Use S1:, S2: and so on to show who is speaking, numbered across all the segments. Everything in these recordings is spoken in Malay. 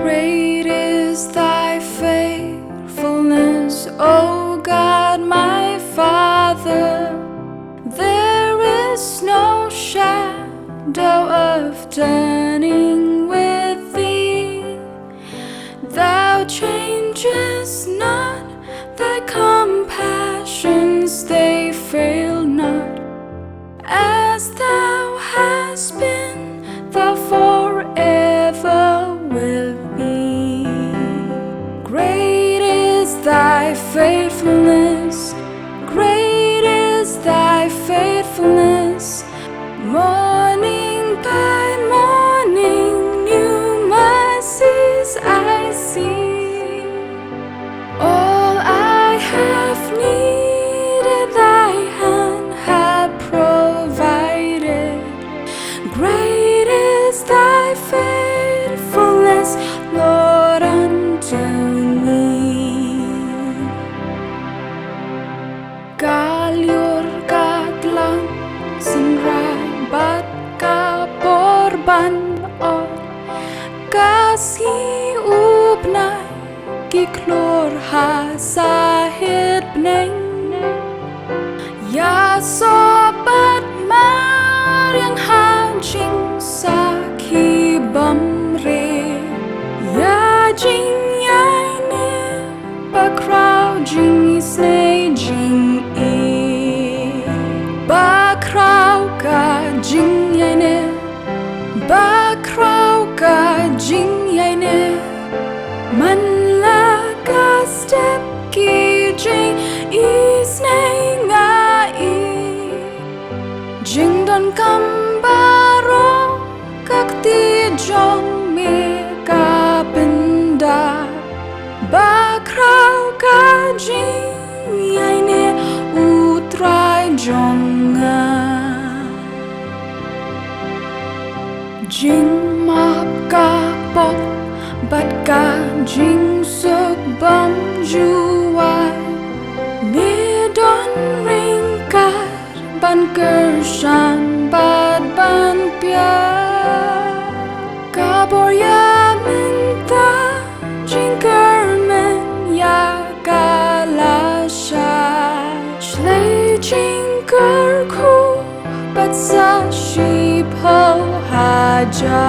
S1: Great is thy faithfulness, O God, my Father. There is no shadow of turning with thee. Thou changest not, thy compassions, they fail not. As thou hast been, thou forever wilt be. Great is thy faithfulness, great is thy faithfulness. Morning by morning, new mercies I see. All I have needed, thy hand hath provided. Great is thy faithfulness, Lord, unto me. Galyur gaglang senrai bat kaporban or kasih upnai kiklor hasahid neng. Ya sobat mar yang hajing saki bamre. Ya jing yai ne bakrau jing isne jing e. Bakrau ka jing yai ne, bakrau ka jing yai ne. Man la ka step ki jing isne ngai. Jing don kambaro kakti jong me ka benda. Bakrau ka jing yai ne utrai jonga. Jing map ka pot bat ka jing suk bam juai. Me don ringkat ban kershan bat ban pia. Khubor ya minta jing kermen ya galasha. Shlei jing kerku bat sa sheep ho haja.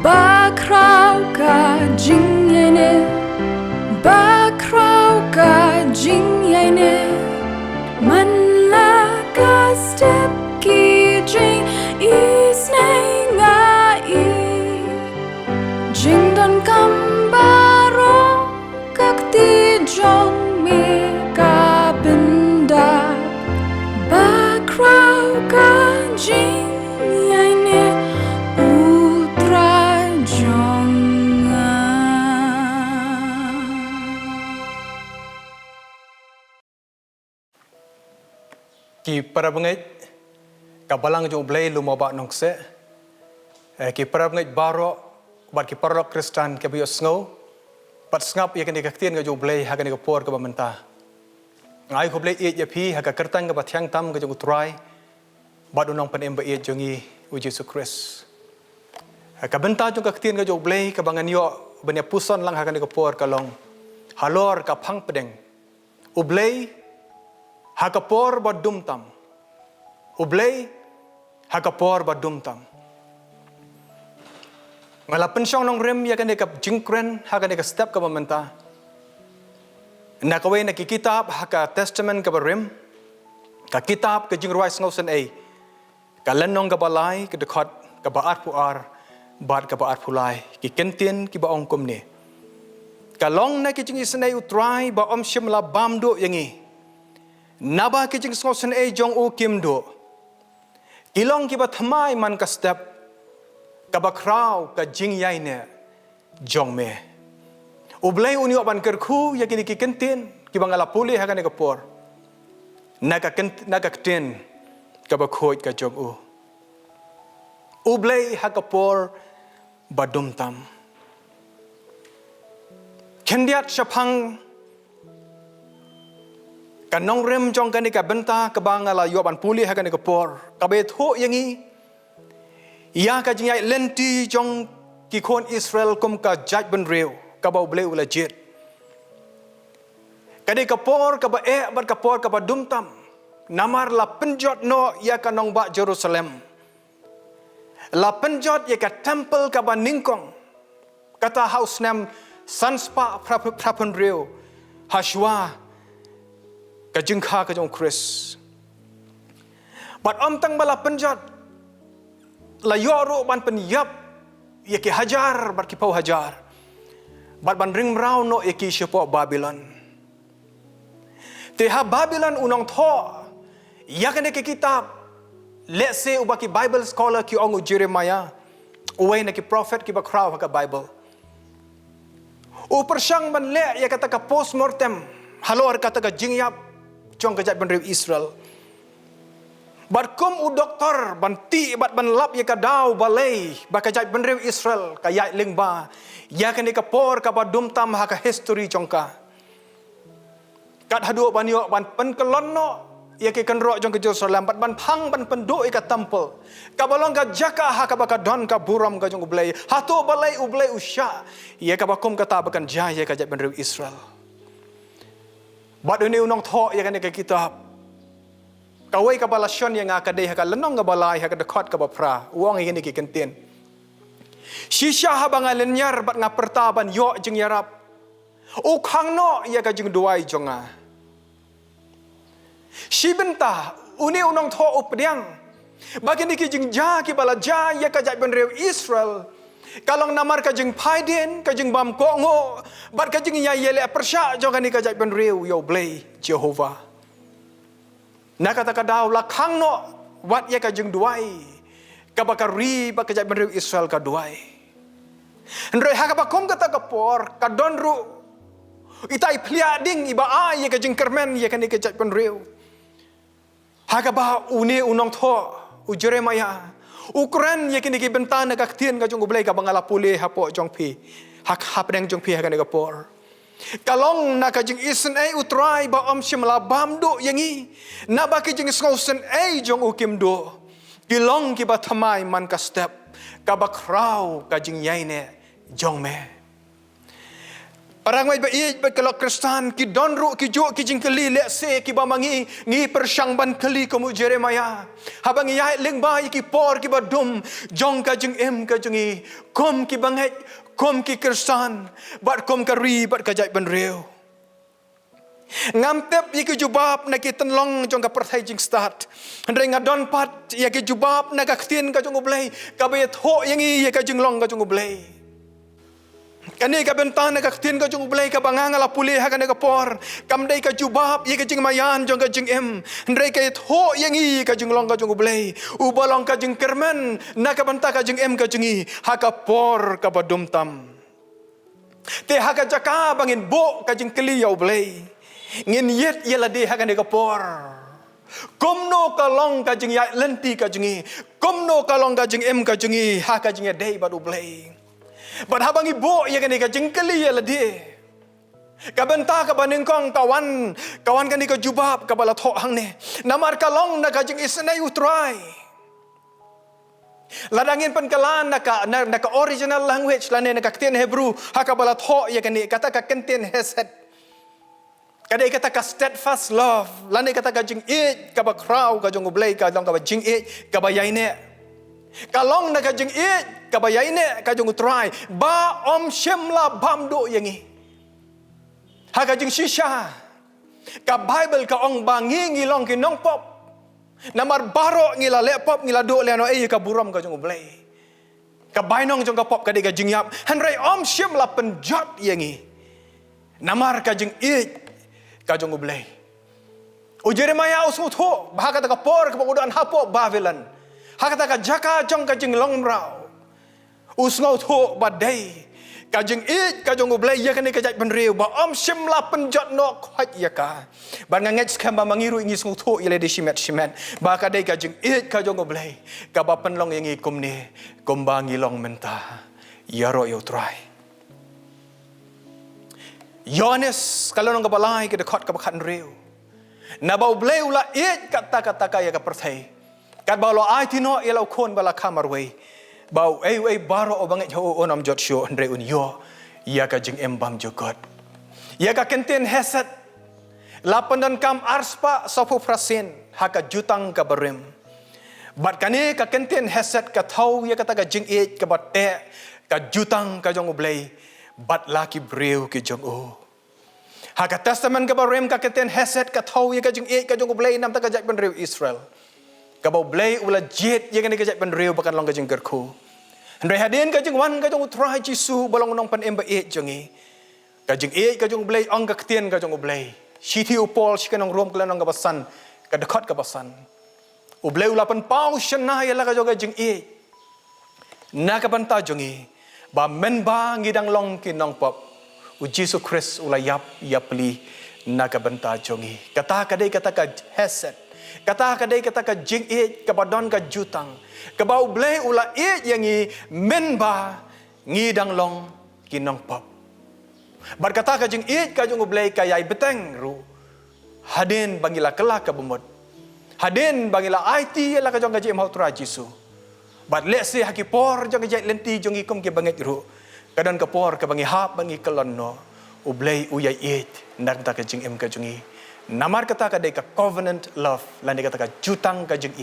S1: Bakrau ka jing yai ne, bakrau ka jing yai ne. Man la ka step ki jing isne ngai. Jing don kambaro kakti jong me ka benda. Bakrau ka jing yai ne utrai jonga.
S2: Ki para bangit kabalang jong Blei Lummawbah-Nongkseh. Ki para bangit baro bat ki para Kristan ke iohsngew. Bat ngap ya kani kaktian ke jong Blei hakan ke por ke bamenta. Ngai ko Blei ya pi haka kertang ke bat tam ke jong utrai. Bat unang panem ba jongi u Yesus Kristus. Ka benta jong kaktian ke jong Blei ke bangan yo banya puson lang hakan ke por kalong. Halor ka phang pedeng. U Blei hakapor ba Dum Tam. U Blei hakapor ba Dum Tam. Ngala pensyong nong rem ya kan dekap jingkren hakan dekap step ka bamenta. Na kawai na kitab haka testament ka rem. Ka kitab ka jingrwai sngosen ai. Ka lenong ka balai ka dekat ka baat puar bat ka baat pulai ki kentien ki ba ongkom ni. Ka long na ki jing isnai utrai ba om shimla bamdo yangi. Naba ki jing sngosen ai jong u kimdo. Kilong ki ba thamai man ka step ka bakrau ka jing yai ne jong me. U Blei unyo ban kerku ya kini ki kentien ki bangala puli hakan ka por. Naga kentien ka bakhoi ka jong u. U Blei hakapor ba Dum Tam. Kendiat syapang kanong rem jong kani ka benta ka bangala yoban puli hakan ka por. Ka bet ho yangi ya ka jingai lenti jong ki kon Israel kum ka jaj ben reu ka bau Blei ula jet kade kapor ka ba bat kapor ka ba Dum Tam namar la penjot no ya ka nong ba Jerusalem la penjot ya ka temple ka ba ningkong kata house nam sanspa prapen reu hashwa ka jingkha ka jong Chris bat tang bala penjot la yoro ban pen yap ye ki hajar bat ki pau hajar bat ban ring rau no ye ki shepo Babylon te ha Babylon unong tho ya kan ke kitab let's say ubaki Bible scholar ki ongu Jeremiah uway na ki prophet ki ba crowd ka Bible u persyang ban le ya kata ka post mortem halor kata ka jingyap chong ka jat ban rew Israel bat kum u doktor ban ti bat ban lap ya ka daw balei ba ka jat ban rew Israel ka ya ling ba ya kan ka por ka ba Dum Tam ha ka history chong ka kat hadu ban yo ban pen kelon no ya ke kan ro jong ke Jerusalem bat ban phang ban penduk ka temple ka balong ka jaka ha ka ba ka don ka buram ka jong Blei ha to balei u Blei usha ya ka ba kum kata bakan jaya ka jat ban rew Israel bat ini unong tho ya kan ka kitab kawai ka balasyon yang akadai ha ka lenong ka balai ha ka dekot ka ba pra uang ini ki kenten shisha ha bangalen nyar bat ngaperta ban yo jeng yarap u khang no ya ka jeng duai jonga si benta uni unong tho updiang bagi ni ki jeng ja ki bala ja ya ka jat ban rew Israel kalong namar ka jeng paiden ka jeng bam ko ngo bat ka jeng ya yele persya jonga ni ka jat ban rew yo Blei Jehovah na kata ka daw la khang no wat ya ka jeng duai ka bakari ba ka jat ban rew Israel ka duai ndroi ha ka ba kom kata ka por ka donru itai plia ding iba a ya ka jeng kermen ya ka ni ka jat ban rew ha ka ba uni unong tho u Jeremiah Ukran ya kini ki bentana ka tien ka jong Blei ka bangala pule hapo jong pi hak hapdeng jong pi ka ne ka por kalong na ka jing isen ai utrai ba om shim la bam do yangi na ba ki jing skosen ai jong ukim do kilong ki ba thamai man ka step ka ba kraw ka jing yaine jong me parang mai ba i ba kalau Kristan ki donru ki jo ki jing kali le se ki ba mangi ngi persyang ban kali komu Jeremiah habang yai ling ba ki por ki ba dum jong ka jing em ka jingi kom ki bangai kom ki Kristan bat kom ka ri bat ka jai ban reu ngam tep ki jubab na ki tenlong jong ka perthai jing start ndre ngadon pat ya ki jubab na ka tien ka jong Blei ka ba tho yangi ya ka jing long ka jong Blei kani ka bentana ka tin ka jung Blei ka banganga la puli ha ka por kam dei ka jubab ye ka jing mayan jong ka jing em ndrei ka tho yangi ka jing long ka jung Blei u balong ka jing kermen na ka benta ka jing em ka jingi ha ka por ka ba Dum Tam te ha ka jaka bangin bo ka jing kli ya Blei ngin yet ye la de ha ka por komno ka long ka jing ya lenti ka jingi komno ka long ka jing em ka jingi ha ka jing ya dei ba du Blei but habang ibu ya kan ka jengkeli ya ladi ka benta ka baningkong kawan kan ka jubab ka bala tho hang ne namar kalong na ka jeng isnai utrai ladangin penkalan na ka original language lane na ka kten Hebrew ha ka bala tho ya kan kata ka kenten hesed kadai kata ka steadfast love lane kata ka jeng it ka ba kraw ka jong Blei ka long ka ba jeng it ka ba yaine kalong na ka jeng it kabayai ne ka jong utrai ba om shemla bamdo yangi ha ka jing shisha ka Bible ka ong bangi ngilong ki nong pop namar baro ngila le pop ngila do le no e ka buram ka jong Blei ka bainong jong ka pop ka de ka jing yap hanrai om shemla penjot yangi namar ka jing it ka jong Blei u Jeremiah usmu tho ba ka ta ka por ka bodan hapo Babylon ha ka ta ka jaka jong ka jing long rao usngau tho badai ka jing it ka jong Blei ya kan ka jat ban reu ba om shimla penjot no khaj ya ka ban nganget skam ba mangiru ingi sngau tho ile de shimet ba ka dai ka jing it ka jong Blei ka ba penlong ingi kumne kumbangi long menta ya ro yo try Yohanes kalau nang ka balai ka dekot ka bakhan reu na ba Blei ula it kata ka ya ka perthai kat ba lo ai tino ilo kon bala kamar wei Bau baro obanget ho onam jot syo andre un yo ya ka jing embam jogot. Ya ka kenten heset lapan dan kam arspa 10% haka jutang ka berem. Bat kane ka kenten heset ka thau ya kata ka jing ka batte ka jutang ka jong Blei bat laki breu ke jong haka testament ka berem ka kenten heset ka thau ya ka jing ka jong Blei nam ta ka jak ben reu Israel. Kabau Blei ula jet ye kan kejat ben reu bakan long kajing gerku. Hendai hadin kajing wan kajing utrai Jisu balong nong pan emba jongi. Kajing kajing Blei ong ka ketien kajing Blei. Siti upol sikan ong rom kelan ong kabasan ka dekat kabasan. Blei ula pan pau syenah ya la kajing na ka banta jongi. Ba menba ngidang long kin nong pop. Jisu Kris ula yap li na ka banta jongi. Kata kadai kata ka heset. Kata kadai kata ka jing kabadon ka jutang. Kabau Blei ula yangi menba ngidang long kinong pop. Bar kata ka jing ka jung Blei kayai beteng ru. Hadin bangila kelak ka bumot. Hadin bangila IT la ka jong ka jim hautra Jisu. Bat lesi hakipor jong ka lenti jong ikum ke banget ru. Kadon ka por ka bangi hap bangi kelon no. Blei uyai nak ta ka jing ka jungi. Namar kata kadai ka covenant love lani kata ka jutang ka jing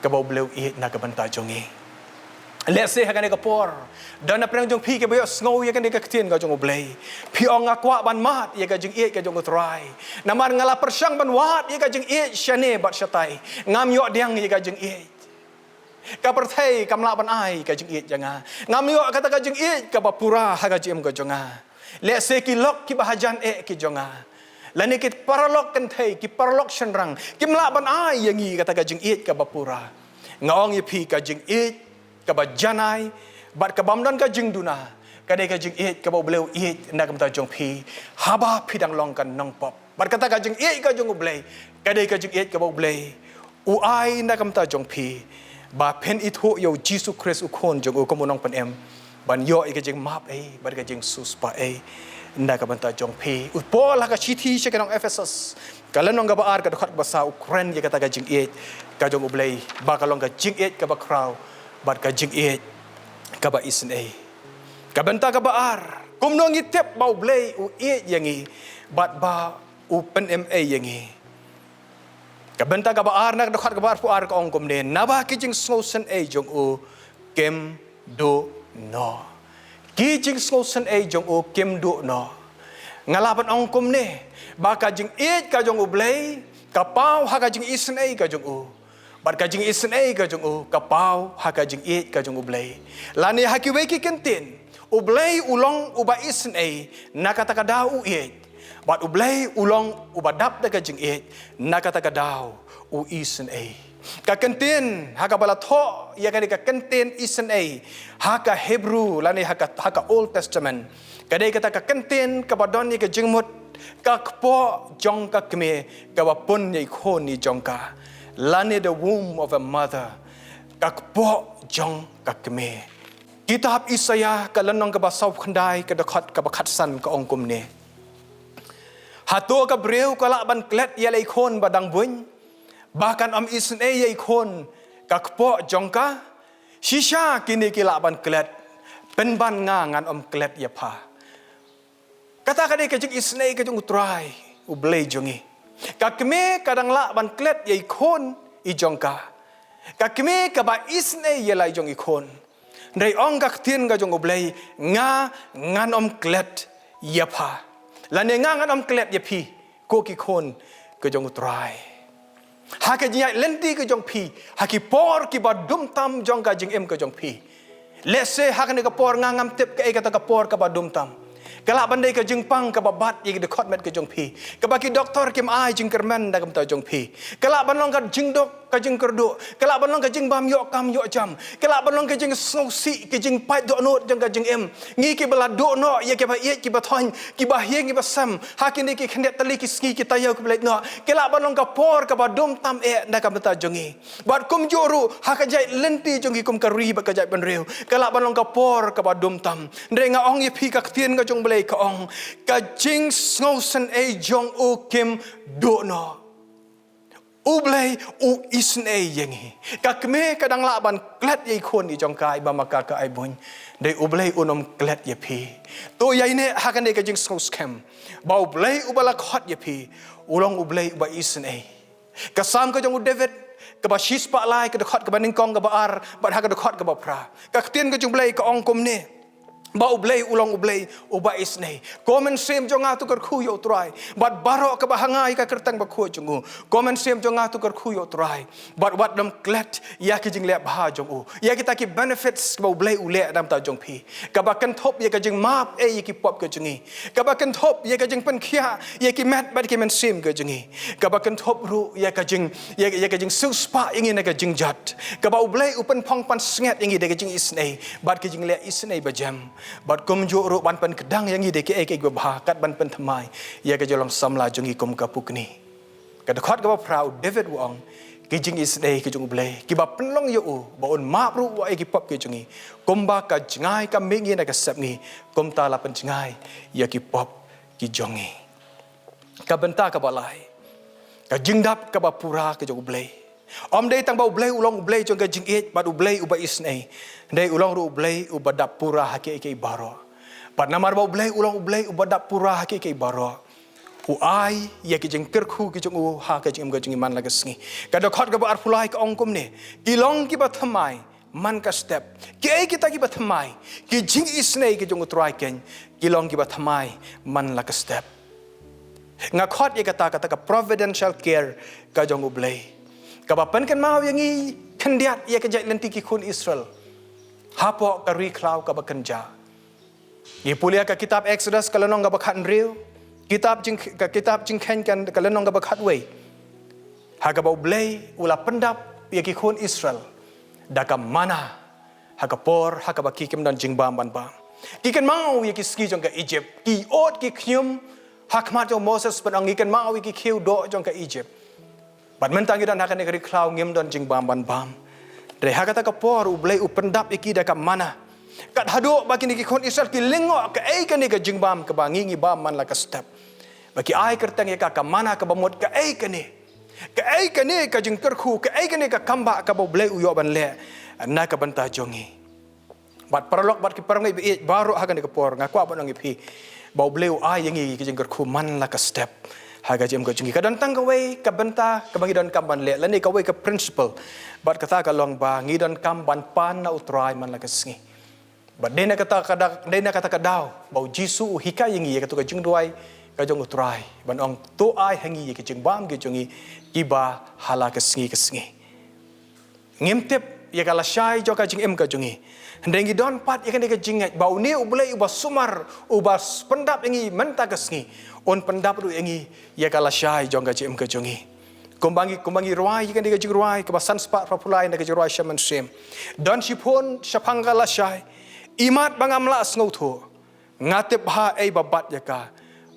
S2: ka bau Blei na ka banta jongi. Let's say hakan ka por dan aprang jong pi ke iohsngew ya kan ka ketien ka jong Blei. Pi ong akwa ban mat ya ka jing ka jong utrai. Namar ngala persyang ban wat ya ka jing syane bat syatai. Ngam yo diang ya ka jing ka perthai kamla ban ai ka jing janga. Ngam yo kata ka jing ka bapura ha ka jim ka jonga. Let's say ki lok ki bahajan ki jonga. Lani kit paralok kan thei ki paralok shenrang kim la ban ai yangi kata ka jing ka bapura ngaong ye pi ka jing ka bajanai bat ka bamdan ka jing duna kadai ka jing ka bau Blei na kam ta jong pi haba pidang long kan nong pop bat kata ka jing ka jong Blei kadai ka jing ka bau Blei ai na kam ta jong pi ba pen itho yo Jisu Kris ukon jong ko monong pan em ban yo ka jing map bat ka jing sus pa na ka banta jong pi utpol ha ka chiti se kanong Ephesus kalanong ga baar ka dekat basa Ukraine ye kata ka jing ka jong Blei ba kalong ka jing ka ba kraw bat ka jing ka ba isen ka banta ka baar kumno ngitep bau Blei yangi bat ba pen yangi ka banta ka baar na dekat ka baar puar ka ong kumne na ba ki jing sngosen jong kem do no ki jing sngosen jong kem do no ngalapan ong kumne ba ka jing ka jong Blei ka pau ha ka jing isen ka jong bat ka jing isen ka jong ka pau ha ka jing ka jong Blei lani ha ki we ki kentin Blei ulong uba isen na kata ka dau bat Blei ulong uba dap da ka jing na kata ka dau isen ka kentin ha ka balatho ya ka kentin isen ha ka Hebrew lani ha ka Old Testament kadai kata ka kentin ka badon ni ka jingmut ka kpo jong ka kme ka bapun ni khon ni jong ka lani the womb of a mother ka kpo jong ka kme kitab Isaya ka lanong ka basaw khandai ka dekat ka bakat san ka ong kumne hato ka breu ka laban klet ya lai khon badang buin bahkan am isen ya ikon kakpo jongka shisha kini kilaban klet penban ngan om klet ya pa kata kadai kajing isen kajing utrai Blei jongi kakme kadang laban klet ya ikon i jongka kakme kaba isen ya lai jong ikon ndai ong kaktien ga jong Blei ngan om klet ya pa lane ngan om klet ya pi ko ki kon ka jong utrai haka jiai lenti ke jong pi haki por ki ba dum tam jong ka jing ka jong pi let's say haka ne ka por ngam tip ka kata ka por ka ba dum tam kala bandai ka jing pang ka ba bat ye de khot met ke jong pi ka ba ki doktor kim ai jing kerman da kam ta jong pi kala banong ka jing dok ka jing kerdu kala banong ka jing bam yo kam yo jam kala banong ka jing sosi ke jing pai do no jong ka jing ngi ki bala do no ye ke ba ye ki ba thon ki ba hieng ki ba sam hakin ki khendet tali ki ski ki tayo ki blek no kala banong ka por ka ba dum tam da kam ta jongi bat kum joru haka jai lenti jongi kum ka ri ba ka jai ban reu kala banong ka por ka ba dum tam ndrenga ong ye pi ka tien ka jong Blei ka ong ka jing sngosen jong kim do no Blei isnei yengi. Kakme kadang laban klet ye kon I jongkai ba maka ka ai bun. Dei Blei unom klet ye pi. To yaine hakane ka jing scam. Ba Blei ubala khot ye pi. Ulong Blei ba isnei. Kasam ka jong David ka ba shispa lai ka khot ka ba ningkong ka ba ar ba ha ka khot ka ba pra. Ka tien ka jong Blei ka ong kom ne. Ba Blei ulong Blei uba isnei. Komen sem jonga tu kar khuyo trai. Bat baro ka bahangai ka kertang ba khu jongu. Komen sem jonga tu kar khuyo trai. Bat wat dam klet ya ki jing le bha jongu. Ya kita ki benefits ba Blei ule dam ta jong pi. Ka ba kan thop ya ka jing map ya ki pop ka jongi. Ka ba kan thop ya ka jing pen khia ya ki mat ba ki men sem ka jongi. Ka ba kan thop ru ya ka jing su spa ingi na ka jing jat. Ka ba Blei upen phong pan snget ingi de ka jing isnei. Bat ki jing le isnei ba jam. Bat kum jo ru ban pen kedang yang ide ke ek ba kat ban pen thamai ya ke jolong samla jongi kum kapukni ka de khot ka ba proud David wong ki jing isnei ki jong Blei ki ba penlong yo ba on map ru wa ki pop ki jongi kum ba ka jingai ka mingi na ka sap ngi kum ta la pen jingai ya ki pop ki jongi ka benta ka ba lai ka jingdap ka ba pura ki jong Blei Om dei tang ba Blei ulong Blei jong ka jing et ba Blei uba isnei dei ulong ru Blei uba dap pura haki ke baro pat namar ba Blei ulong Blei uba dap pura haki ke baro u ai ya ki jing kerkhu ki jong u ha ka jing ga jing man la gasngi ka da khot ga ba ar phulai ka ong kum ne ilong ki ba thamai man ka step ki ai kita ki ba thamai ki jing isnei ki jong utrai ken ilong ki ba thamai man la ka step nga khot ye kata ka providential care ka jong u Blei kabapan kan mau yang i kendiat ia kejat lenti ki kun Israel hapo ka riklau ka bakenja i pulia ka kitab Exodus kalanong ka bakhan real kitab jing khen kan kalanong ka bakhat wei ha ka ba Blei ula pendap ia ki kun Israel da ka mana ha ka por ha ka ba ki kim dan jing bam ban bam ki kan mau ia ki ski jong ka Egypt ki ot ki khyum hakmat jong Moses penang ki kan mau ki khiu do jong ka Egypt Bat mentang dan hakan negeri klau ngim dan jing bam ban bam. Dari hakata ka por Blei upendap iki da ka mana. Kat hado bagi ni kon Israel ki lengok ka ai ka ni ka jing bam ka bangi bam man la ka step. Bagi ai kertang ya ka mana ka bamot ka ai ka ni. Ka ai ka ni ka jing kerkhu ka ai ka ni ka kamba ka ba Blei uyo ban le. Na ka banta jongi. Bat paralok bat ki parangai bi baru hakan ni ka por ngaku apa nang ipi. Ba Blei ai yangi ki jing kerkhu man la ka step. Haga jem ka jungi kadang tang kawai ka benta ka bangi don kam ban le lani kawai ka principle bat kata ka long ba ngi don kam ban pan na utrai man la ka sngi bat dena kata kadau bau jisu hika yangi ka tu ka jingrwai ka jong utrai ban ong to ai hangi ka jing bam ge jungi kiba hala ka sngi ngim tep ya kala shai jo ka jing em ka jungi ndengi don pat ya kan ka jing bau ni Blei uba sumar uba pendap yangi menta ka sngi on pendap ru engi ya kala shai jongga jem ka jongi kumbangi ruai kan diga jingrwai ke basan spa populai na ke jingrwai shaman sem dan sipon shapangala shai imat bangamla sngo tho ngate bha ei babat ya ka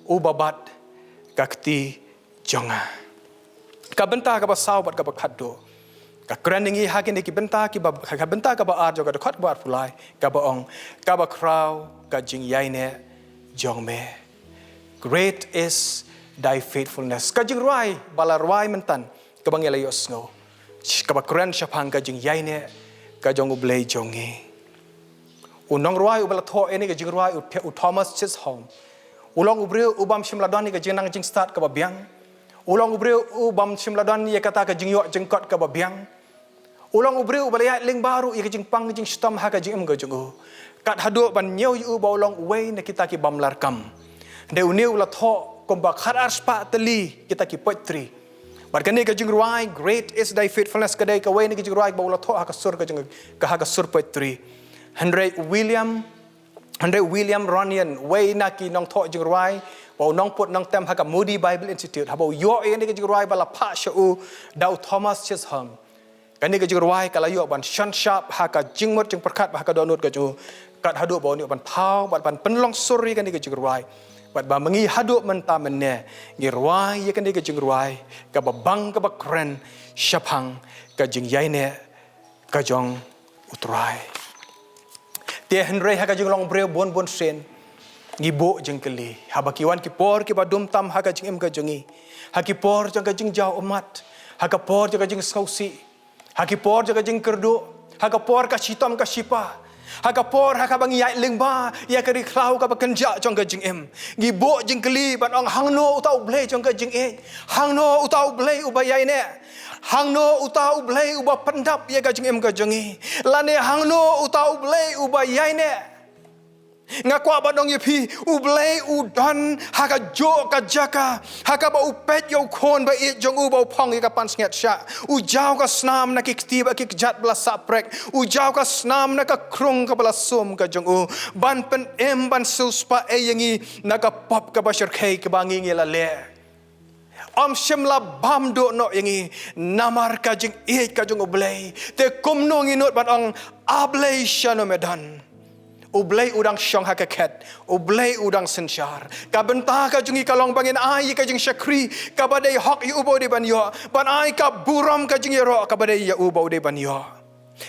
S2: u babat kakti jonga ka benta ka basau bat ka bakhaddo ka kranningi hakin ki benta ki ka benta ka ba ar joga khot ba pulai ka ba ong ka ba kraw ka jing yaine jongme Great is thy faithfulness. Kajing ruai, bala ruai mentan. Kabang iohsngew. Kabakren syapang kajing yaine. Kajong Blei jongi. Unong ruai ubala tho ini kajing ruai u Thomas Chisholm. Ulong ubreu ubam shimladon ni kajing nang jing start kababiang. Ulong ubreu ubam shimladon ni kata kajing yok jengkot kababiang. Ulong ubreu ubala ling baru ya kajing pang kajing stom ha kajing kajong. Kat hadu ban nyeu u baulong wei na kita ki bamlar kam. De uniu la tho kom ba kharar spa teli kita ki poetry barkani ka jingrwai great is thy faithfulness kadai ka way ni jingrwai ba la tho ha ka sur ka jing ka ha ka sur poetry Henry William Ronian way na ki nong tho jingrwai ba nong put nong tem ha ka Moody Bible Institute ha ba yo e ni ka jingrwai ba la pha shu dau Thomas Chisholm kani ka jingrwai kala yo ban shan sharp ha ka jingmot jing perkat ba ha ka donut ka ju kat hadu ba ni ban thau ban penlong suri kani ka jingrwai Bat ba mengi haduk menta menne ngirwai ya kan ke jingrwai ka babang ka bakren syapang ka jing yaine ka jong utrai te henry ha ka jing long breu bon sen ngibo jing keli ha bakiwan ki por ki ba dum tam ha ka jing em ka jongi ha ki por jang ka jing jau umat Hakapor jaga jing skausi. Hakipor jaga jing kerdu. Hakapor ka chitom ka shipa. Hakapor hakabang yai lingba ya kari klau ka bakenja jong ka jing em. Gibo jing keli ban ong hangno utau Blei jong ka jing e. Hangno utau Blei ubayai ne. Hangno utau Blei uba pendap ya ka jing em ka jongi. Lane hangno utau Blei ubayai ne. Ngakwa badong yepi Blei udan haka jo ka jaka haka ba upet yo kon ba it jong u ba pong ka pan snget sha ujau ka snam na kikti ba kikjat bla saprek ujau ka snam na ka krung ka bla sum ka jong u ban pen em ban suspa e yangi na ka pop ka ba shirkai ka bangi la le shimla bam do no yangi namar ka jing it ka jong u Blei te kumno nginot ban ong Blei shano medan Blei udang syong hakaket, Blei udang sensyar. Kabenta ka jungi kalong bangin ai ka jing syakri, kabadai hok yu ubo de banyo, ban ai ka buram ka jing yero kabadai ya ubo de banyo.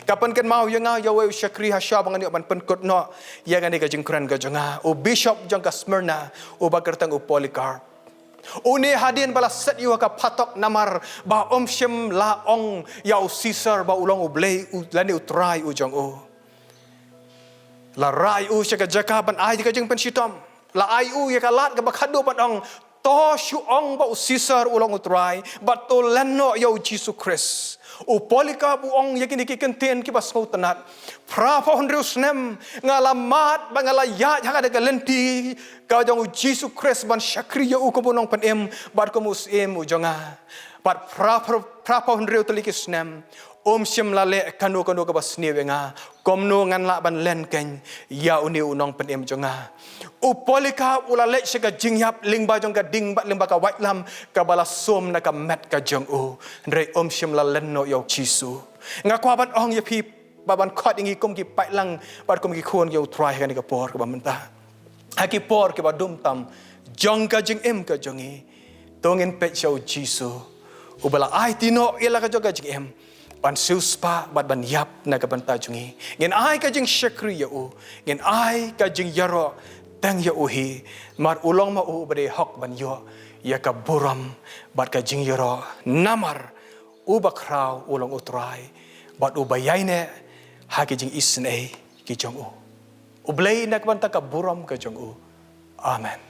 S2: Kapan kan mau yang ya we syakri hasya bangan ban penkut no, ya kan ka jing kran ka jonga, bishop jong ka Smyrna, bakertang Polycarp. Une hadin bala set yu ka patok namar ba syem la ong ya Caesar ba ulong Blei lani utrai ujong La rai sya ka jaka ban ai ka jeng pensitom. La ai ya ka lat ka bakhado ban ong to syu ong ba Caesar ulong utrai ba to lenno yo Jesus Christ. Polika bu ong yakin kenten ki bas tenat. Prapa honrius nem ngalamat ba ngalayat haka de galenti ka jong Jesus Christ ban syakri yo ko bunong panem bat ko musim ujonga. Bat prapa honriu telikis nem syem lale kanu ka bas niwenga komno ngan la ban len ken ya uni unong penem jonga Polika ulale sega jingyap lingba jong ka ding bat lingba ka waitlam ka bala som na ka met ka jong ndre syem la len no yo chisu ngakwa ban ong ya pi baban khot ingi kom ki pailang bat kom ki khon yo try ka ni ka por ka bamenta haki por ke ba Dum Tam jong ka jing em ka jongi tongin pet yo chisu ubala ai tino ila ka jong ka jing em ban suspa bat ban yap na ka banta jungi ngin ai ka jing syakri ya ngin ai ka jing yaro tang ya hi mar ulong ma bade hok ban yo ya ka buram bat ka jing yaro namar bakrau ulong utrai bat ubayai ne ha ki jing isne ki jong Blei na ka banta ka buram ka jong amen.